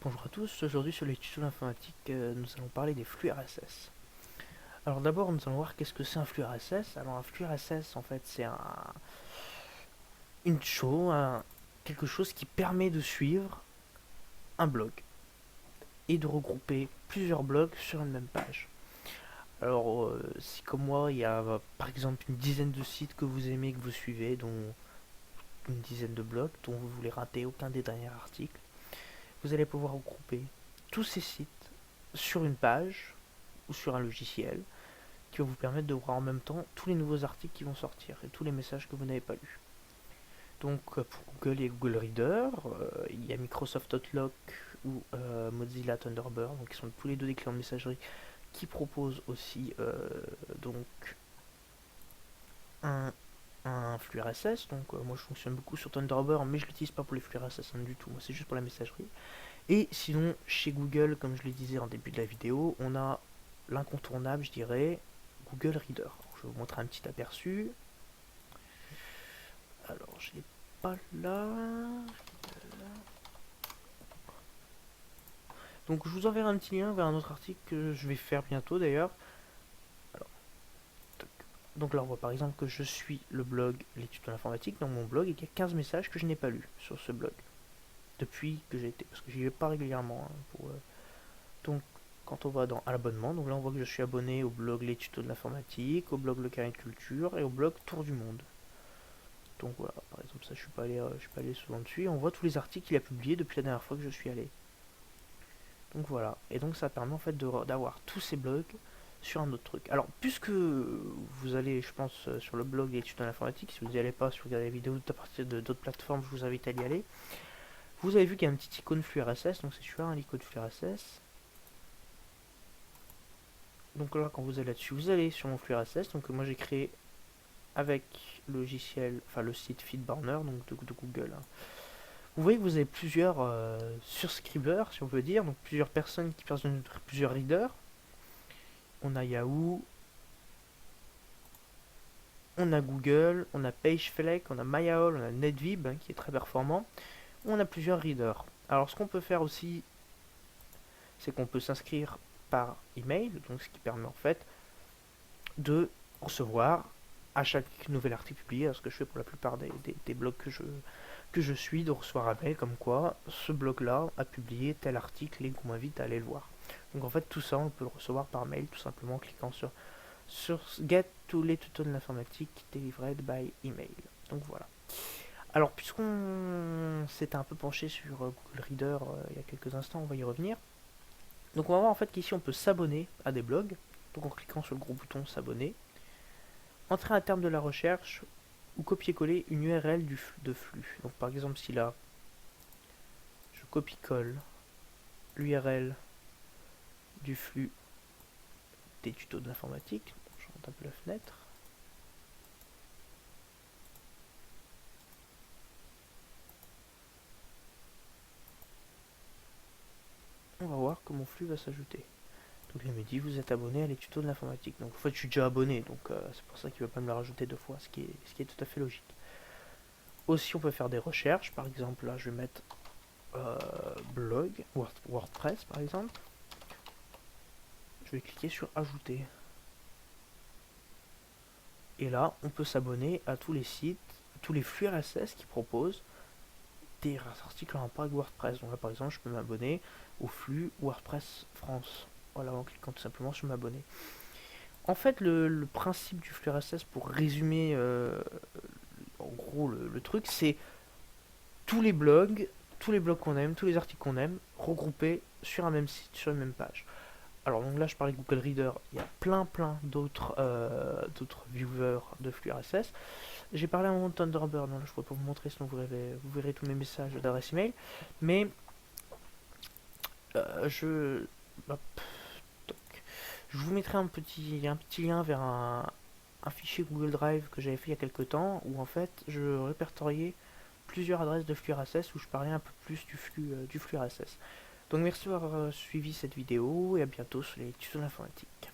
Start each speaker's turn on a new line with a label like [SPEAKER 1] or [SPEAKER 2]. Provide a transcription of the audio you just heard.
[SPEAKER 1] Bonjour à tous, aujourd'hui sur les tutos d'informatique, nous allons parler des flux RSS. Alors d'abord, nous allons voir qu'est-ce que c'est un flux RSS. Alors un flux RSS, en fait, c'est une chose, quelque chose qui permet de suivre un blog et de regrouper plusieurs blogs sur une même page. Alors, si comme moi, il y a par exemple une dizaine de sites que vous aimez, que vous suivez, dont une dizaine de blogs, dont vous voulez rater aucun des derniers articles, vous allez pouvoir regrouper tous ces sites sur une page ou sur un logiciel qui va vous permettre de voir en même temps tous les nouveaux articles qui vont sortir et tous les messages que vous n'avez pas lus. Donc pour Google, il y a Google Reader, il y a Microsoft Outlook ou Mozilla Thunderbird, donc qui sont tous les deux des clients de messagerie qui proposent aussi donc un, un flux RSS. Donc moi je fonctionne beaucoup sur Thunderbird, mais je l'utilise pas pour les flux RSS du tout, moi c'est juste pour la messagerie. Et sinon chez Google, comme je le disais en début de la vidéo, on a l'incontournable, je dirais, Google Reader. Alors, je vais vous montrer un petit aperçu. Alors, je l'ai pas là. Donc, je vous enverrai un petit lien vers un autre article que je vais faire bientôt d'ailleurs. Alors, donc là, on voit par exemple que je suis le blog Les tutos d'informatique dans mon blog et qu'il y a 15 messages que je n'ai pas lus sur ce blog depuis que j'ai été, parce que j'y vais pas régulièrement. Donc, quand on va dans à l'abonnement, donc là on voit que je suis abonné au blog Les tutos de l'informatique, au blog Le Carré de Culture et au blog Tour du Monde. Donc voilà, par exemple ça je suis pas allé souvent dessus et on voit tous les articles qu'il a publiés depuis la dernière fois que je suis allé. Donc voilà, et donc ça permet en fait d'avoir tous ces blogs sur un autre truc. Alors puisque vous allez je pense sur le blog des tutos d'informatique, si vous n'y allez pas, si vous regardez les vidéos à partir de d'autres plateformes, je vous invite à y aller. Vous avez vu qu'il y a un petit icône flux RSS, donc c'est celui-là, un icône flux RSS. Donc là quand vous allez là-dessus, vous allez sur mon flux RSS, donc moi j'ai créé avec le logiciel, enfin le site Feedburner, donc de Google. Hein. Vous voyez que vous avez plusieurs subscribers, si on peut dire, donc plusieurs personnes qui personnalisent plusieurs readers. On a Yahoo, on a Google, on a PageFlake, on a MyAol, on a NetVib, hein, qui est très performant. On a plusieurs readers. Alors ce qu'on peut faire aussi, c'est qu'on peut s'inscrire par email, donc ce qui permet en fait de recevoir à chaque nouvel article publié, ce que je fais pour la plupart des blogs que je suis, de recevoir un mail comme quoi ce blog-là a publié tel article et qu'on m'invite à aller le voir. Donc en fait tout ça on peut le recevoir par mail tout simplement en cliquant sur Get tous les tutos de l'informatique delivered by email. Donc voilà. Alors puisqu'on s'était un peu penché sur Google Reader il y a quelques instants, on va y revenir. Donc on va voir en fait qu'ici on peut s'abonner à des blogs. Donc en cliquant sur le gros bouton s'abonner, entrer un terme de la recherche ou copier-coller une URL de flux. Donc par exemple si là je copie-colle l'URL du flux des tutos de l'informatique, je rentre un peu la fenêtre, on va voir que mon flux va s'ajouter. Donc il me dit vous êtes abonné à les tutos de l'informatique. Donc en fait je suis déjà abonné, donc c'est pour ça qu'il ne va pas me le rajouter deux fois, ce qui est tout à fait logique. Aussi on peut faire des recherches, par exemple là je vais mettre blog, WordPress par exemple. Je vais cliquer sur ajouter. Et là on peut s'abonner à tous les sites, tous les flux RSS qui proposent des articles en rapport avec WordPress. Donc là par exemple je peux m'abonner au flux WordPress France. Voilà, en cliquant tout simplement sur m'abonner. En fait le principe du flux RSS, pour résumer en gros le truc, c'est tous les blogs qu'on aime, tous les articles qu'on aime, regroupés sur un même site, sur une même page. Alors donc là je parlais de Google Reader, il y a plein d'autres viewers de flux RSS. J'ai parlé à un moment de Thunderbird, non, là je pourrais pas vous montrer sinon vous verrez tous mes messages d'adresse email. Mais hop, je vous mettrai un petit lien vers un fichier Google Drive que j'avais fait il y a quelques temps où en fait je répertoriais plusieurs adresses de flux RSS où je parlais un peu plus du flux RSS. Donc merci d'avoir suivi cette vidéo et à bientôt sur les tutos d'informatique.